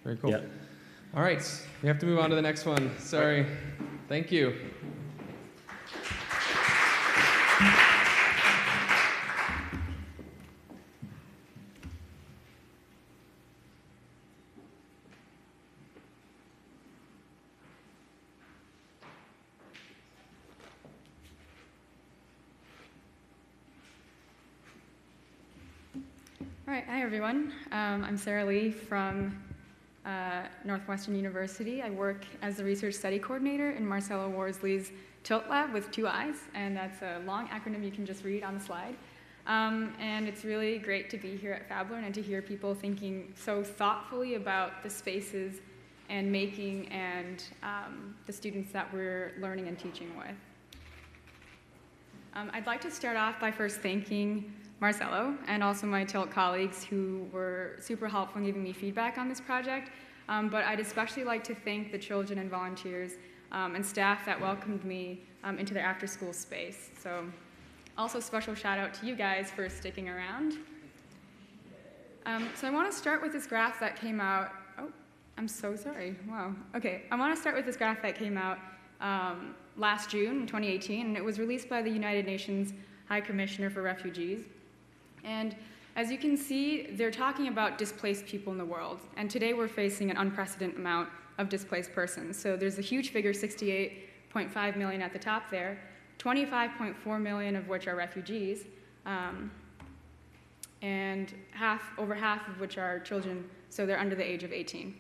Very cool. Yeah. All right, we have to move on to the next one. Sorry. Thank you. All right, hi everyone. I'm Sarah Lee from Northwestern University. I work as the research study coordinator in Marcelo Worsley's TILT lab with 2 I's, and that's a long acronym you can just read on the slide. And it's really great to be here at FabLearn and to hear people thinking so thoughtfully about the spaces and making and the students that we're learning and teaching with. I'd like to start off by first thanking Marcelo and also my TILT colleagues who were super helpful in giving me feedback on this project. But I'd especially like to thank the children and volunteers and staff that welcomed me into their after-school space. So also special shout out to you guys for sticking around. So I want to start with this graph that came out. Oh, I'm so sorry. Wow. Okay, I want to start with this graph that came out last June in 2018, and it was released by the United Nations High Commissioner for Refugees. And as you can see, they're talking about displaced people in the world. And today we're facing an unprecedented amount of displaced persons. So there's a huge figure, 68.5 million at the top there, 25.4 million of which are refugees, and over half of which are children, so they're under the age of 18.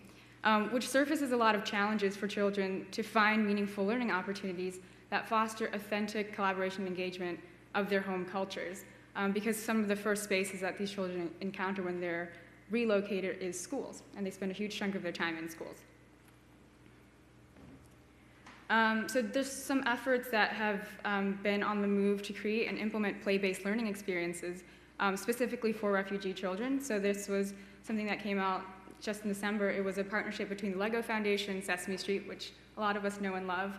which surfaces a lot of challenges for children to find meaningful learning opportunities that foster authentic collaboration and engagement of their home cultures, because some of the first spaces that these children encounter when they're relocated is schools, and they spend a huge chunk of their time in schools. So there's some efforts that have been on the move to create and implement play-based learning experiences, specifically for refugee children. So this was something that came out just in December. It was a partnership between the Lego Foundation and Sesame Street, which a lot of us know and love,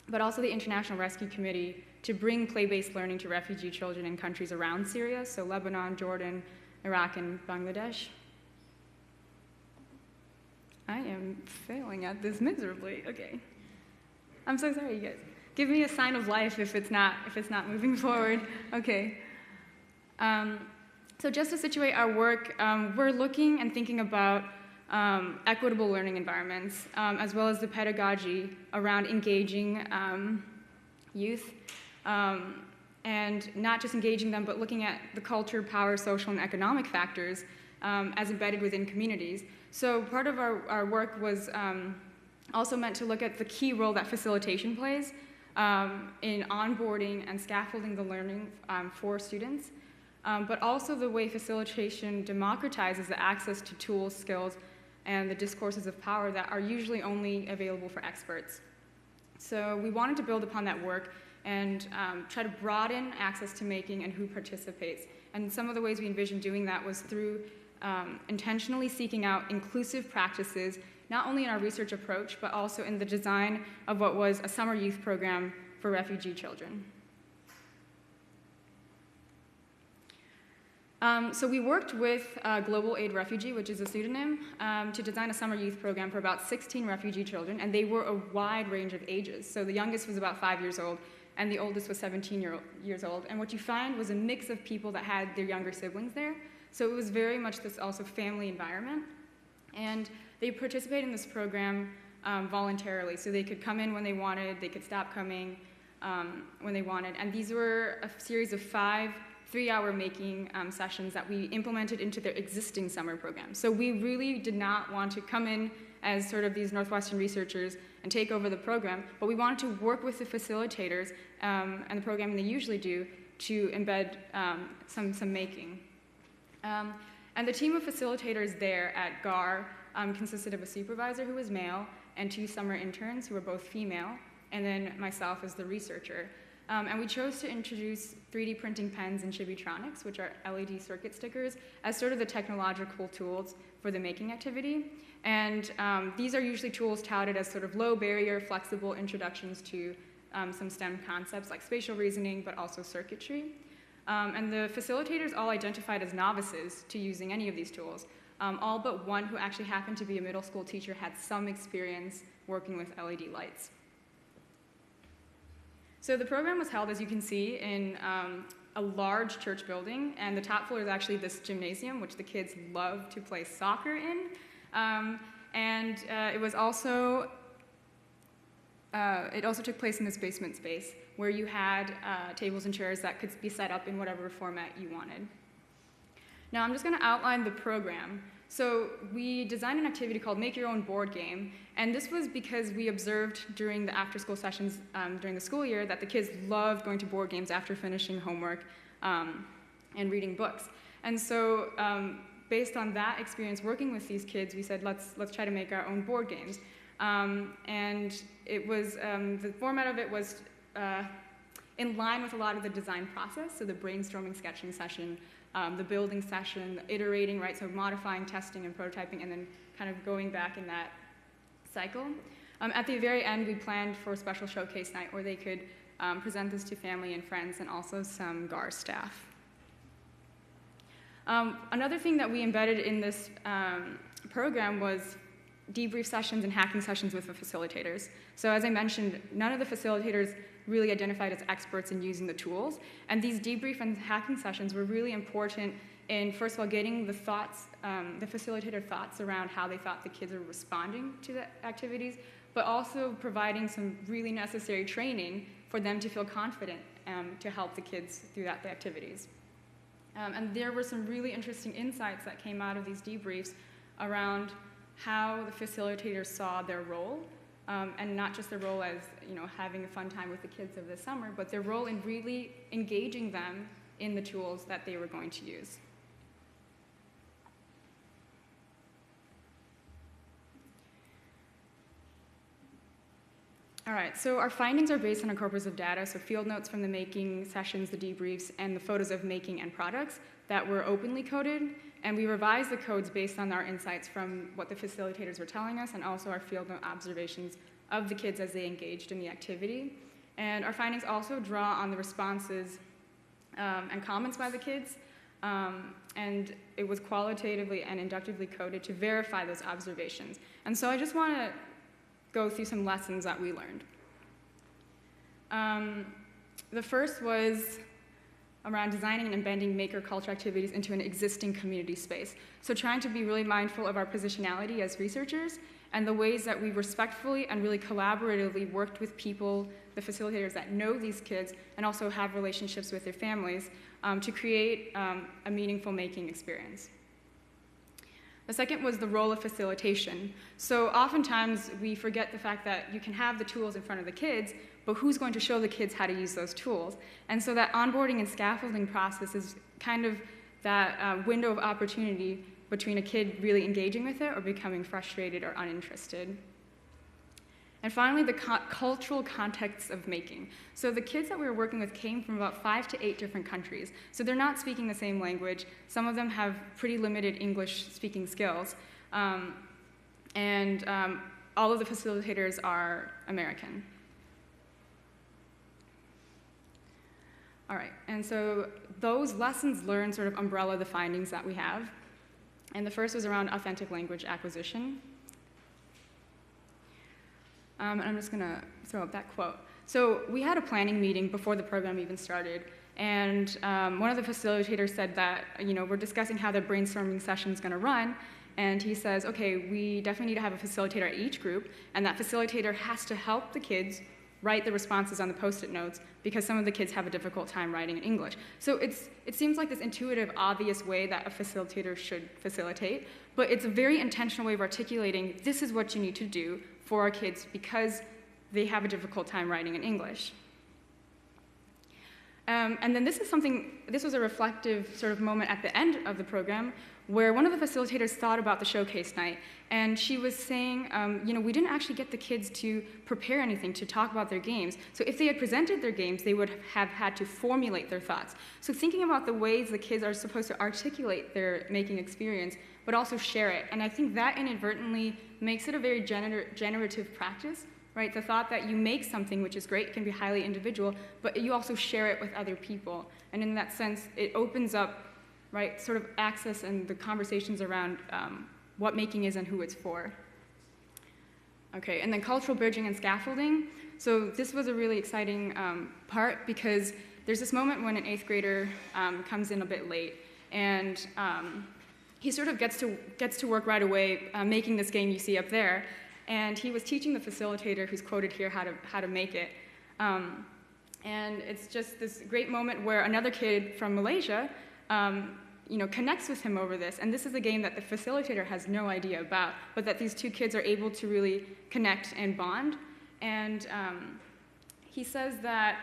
but also the International Rescue Committee to bring play-based learning to refugee children in countries around Syria, so Lebanon, Jordan, Iraq, and Bangladesh. I am failing at this miserably. Okay. I'm so sorry, you guys. Give me a sign of life if it's not moving forward. Okay. So just to situate our work, we're looking and thinking about equitable learning environments, as well as the pedagogy around engaging youth, and not just engaging them, but looking at the culture, power, social, and economic factors as embedded within communities. So part of our work was also meant to look at the key role that facilitation plays in onboarding and scaffolding the learning for students, but also the way facilitation democratizes the access to tools, skills, and the discourses of power that are usually only available for experts. So we wanted to build upon that work and try to broaden access to making and who participates. And some of the ways we envisioned doing that was through intentionally seeking out inclusive practices, not only in our research approach, but also in the design of what was a summer youth program for refugee children. So we worked with Global Aid Refugee, which is a pseudonym, to design a summer youth program for about 16 refugee children, and they were a wide range of ages. So the youngest was about 5 years old, and the oldest was 17 years old. And what you find was a mix of people that had their younger siblings there. So it was very much this also family environment. And they participated in this program voluntarily. So they could come in when they wanted, they could stop coming when they wanted. And these were a series of 5 3-hour making sessions that we implemented into their existing summer program. So we really did not want to come in as sort of these Northwestern researchers and take over the program, but we wanted to work with the facilitators and the programming they usually do to embed some making. And the team of facilitators there at GAR consisted of a supervisor who was male and 2 summer interns who were both female, and then myself as the researcher. And we chose to introduce 3D printing pens and Chibitronics, which are LED circuit stickers, as sort of the technological tools for the making activity. And these are usually tools touted as sort of low barrier, flexible introductions to some STEM concepts like spatial reasoning, but also circuitry. And the facilitators all identified as novices to using any of these tools. All but one, who actually happened to be a middle school teacher, had some experience working with LED lights. So the program was held, as you can see, in a large church building, and the top floor is actually this gymnasium, which the kids love to play soccer in. It also took place in this basement space, where you had tables and chairs that could be set up in whatever format you wanted. Now I'm just going to outline the program. So we designed an activity called Make Your Own Board Game, and this was because we observed during the after-school sessions during the school year that the kids loved going to board games after finishing homework and reading books. And so based on that experience working with these kids, we said, let's try to make our own board games. And it was, the format of it was in line with a lot of the design process, so the brainstorming, sketching session, the building session, the iterating, right, so modifying, testing, and prototyping, and then kind of going back in that cycle. At the very end, we planned for a special showcase night where they could present this to family and friends and also some GAR staff. Another thing that we embedded in this program was debrief sessions and hacking sessions with the facilitators. So as I mentioned, none of the facilitators really identified as experts in using the tools, and these debrief and hacking sessions were really important in, first of all, getting the thoughts, the facilitator thoughts around how they thought the kids were responding to the activities, but also providing some really necessary training for them to feel confident to help the kids through the activities. And there were some really interesting insights that came out of these debriefs around how the facilitators saw their role, and not just their role as having a fun time with the kids of the summer, but their role in really engaging them in the tools that they were going to use. All right, so our findings are based on a corpus of data, so field notes from the making sessions, the debriefs, and the photos of making and products that were openly coded, and we revised the codes based on our insights from what the facilitators were telling us, and also our field note observations of the kids as they engaged in the activity. And our findings also draw on the responses and comments by the kids, and it was qualitatively and inductively coded to verify those observations. And so I just want to go through some lessons that we learned. The first was around designing and embedding maker culture activities into an existing community space. So trying to be really mindful of our positionality as researchers and the ways that we respectfully and really collaboratively worked with people, the facilitators that know these kids and also have relationships with their families to create a meaningful making experience. The second was the role of facilitation. So oftentimes we forget the fact that you can have the tools in front of the kids, but who's going to show the kids how to use those tools? And so that onboarding and scaffolding process is kind of that window of opportunity between a kid really engaging with it or becoming frustrated or uninterested. And finally, the cultural context of making. So the kids that we were working with came from about 5 to 8 different countries. So they're not speaking the same language. Some of them have pretty limited English speaking skills. All of the facilitators are American. All right, and so those lessons learned sort of umbrella the findings that we have. And the first was around authentic language acquisition. And I'm just going to throw up that quote. So we had a planning meeting before the program even started, and one of the facilitators said that, we're discussing how the brainstorming session is going to run, and he says, okay, we definitely need to have a facilitator at each group, and that facilitator has to help the kids write the responses on the Post-it notes because some of the kids have a difficult time writing in English. So it seems like this intuitive, obvious way that a facilitator should facilitate, but it's a very intentional way of articulating this is what you need to do for our kids because they have a difficult time writing in English. And then this was a reflective sort of moment at the end of the program where one of the facilitators thought about the showcase night, and she was saying, we didn't actually get the kids to prepare anything to talk about their games. So if they had presented their games, they would have had to formulate their thoughts. So thinking about the ways the kids are supposed to articulate their making experience, but also share it. And I think that inadvertently makes it a very generative practice, right? The thought that you make something, which is great, it can be highly individual, but you also share it with other people. And in that sense, it opens up, right, sort of access and the conversations around what making is and who it's for. Okay, and then cultural bridging and scaffolding. So this was a really exciting part because there's this moment when an 8th grader comes in a bit late, and he sort of gets to work right away making this game you see up there. And he was teaching the facilitator, who's quoted here, how to make it. And it's just this great moment where another kid from Malaysia connects with him over this. And this is a game that the facilitator has no idea about, but that these two kids are able to really connect and bond. And he says that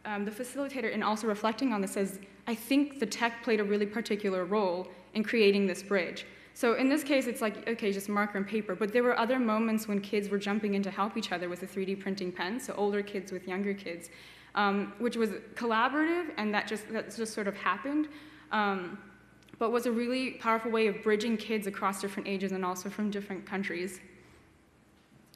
the facilitator, and also reflecting on this, says, I think the tech played a really particular role in creating this bridge. So in this case, it's like, okay, just marker and paper, but there were other moments when kids were jumping in to help each other with a 3D printing pen, so older kids with younger kids, which was collaborative, and that just sort of happened, but was a really powerful way of bridging kids across different ages and also from different countries.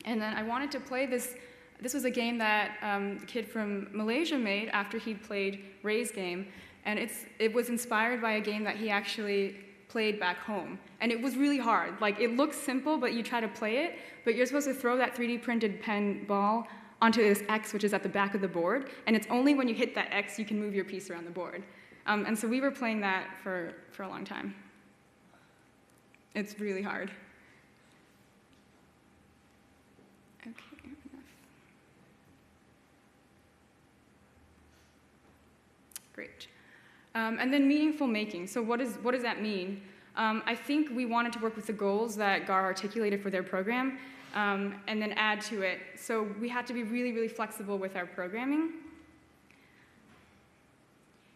And then I wanted to play this. This was a game that the kid from Malaysia made after he'd played Ray's game, and it was inspired by a game that he actually played back home. And it was really hard. Like, it looks simple, but you try to play it, but you're supposed to throw that 3D printed pen ball onto this X, which is at the back of the board, and it's only when you hit that X you can move your piece around the board. And so we were playing that for a long time. It's really hard. Okay, enough. Great. And then meaningful making. So what does that mean? I think we wanted to work with the goals that GAR articulated for their program, and then add to it. So we had to be really, really flexible with our programming.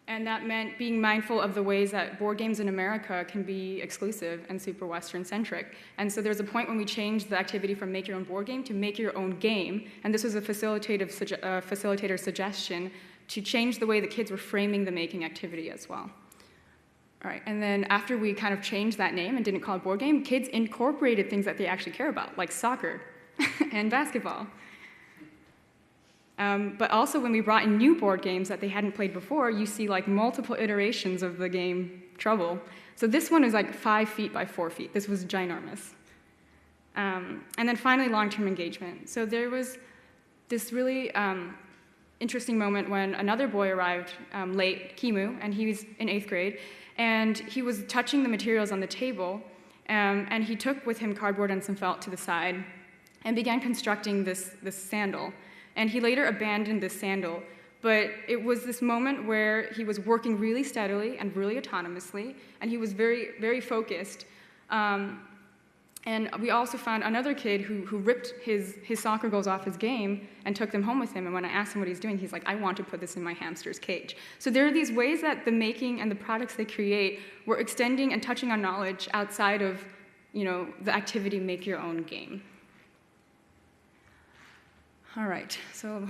And that meant being mindful of the ways that board games in America can be exclusive and super Western-centric. And so there's a point when we changed the activity from make your own board game to make your own game. And this was a facilitator's suggestion to change the way the kids were framing the making activity as well. All right, and then after we kind of changed that name and didn't call it board game, kids incorporated things that they actually care about, like soccer and basketball. But also when we brought in new board games that they hadn't played before, you see like multiple iterations of the game Trouble. So this one is like 5 feet by 4 feet. This was ginormous. And then finally, long-term engagement. So there was this really interesting moment when another boy arrived late, Kimu, and he was in 8th grade, and he was touching the materials on the table, and he took with him cardboard and some felt to the side and began constructing this sandal. And he later abandoned this sandal, but it was this moment where he was working really steadily and really autonomously, and he was very, very focused. And we also found another kid who ripped his soccer goals off his game and took them home with him, and when I asked him what he's doing, he's like, I want to put this in my hamster's cage. So there are these ways that the making and the products they create were extending and touching on knowledge outside of, the activity make your own game. All right, so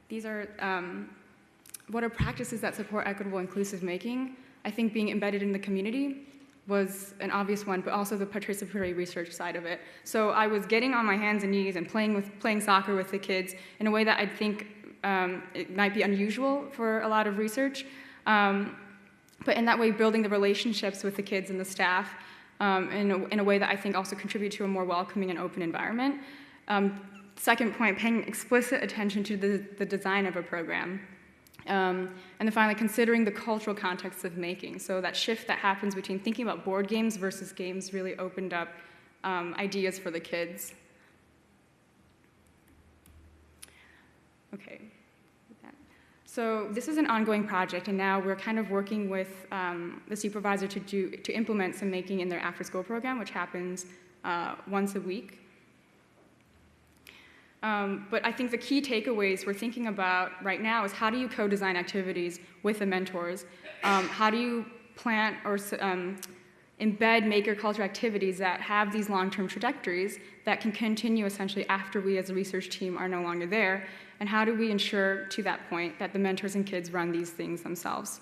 these are what are practices that support equitable, inclusive making. I think being embedded in the community was an obvious one, but also the participatory research side of it. So I was getting on my hands and knees and playing soccer with the kids in a way that I think it might be unusual for a lot of research, but in that way building the relationships with the kids and the staff in a way that I think also contribute to a more welcoming and open environment. Second point, paying explicit attention to the design of a program. And then finally, considering the cultural context of making. So that shift that happens between thinking about board games versus games really opened up ideas for the kids. Okay. So this is an ongoing project, and now we're kind of working with the supervisor to implement some making in their after-school program, which happens once a week. But I think the key takeaways we're thinking about right now is how do you co-design activities with the mentors? How do you plant or embed maker culture activities that have these long-term trajectories that can continue essentially after we as a research team are no longer there? And how do we ensure, to that point, that the mentors and kids run these things themselves?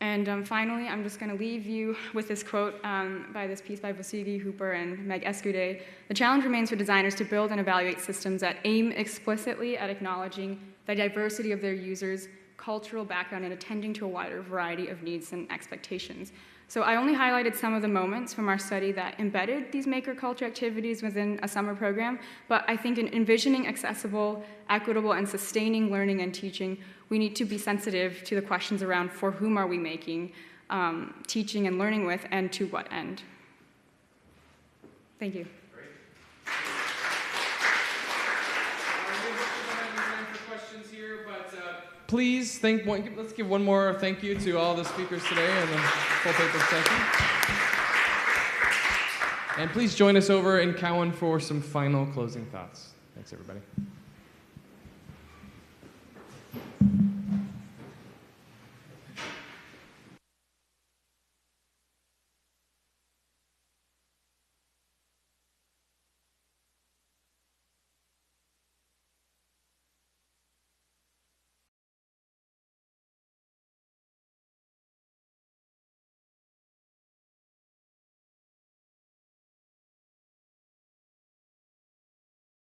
And finally, I'm just going to leave you with this quote by this piece by Vosigi, Hooper, and Meg Escude. The challenge remains for designers to build and evaluate systems that aim explicitly at acknowledging the diversity of their users' cultural background and attending to a wider variety of needs and expectations. So I only highlighted some of the moments from our study that embedded these maker culture activities within a summer program, but I think in envisioning accessible, equitable, and sustaining learning and teaching, we need to be sensitive to the questions around for whom are we making, teaching and learning with, and to what end. Thank you. Please let's give one more thank you to all the speakers today and the full paper session. And please join us over in Cowan for some final closing thoughts. Thanks, everybody.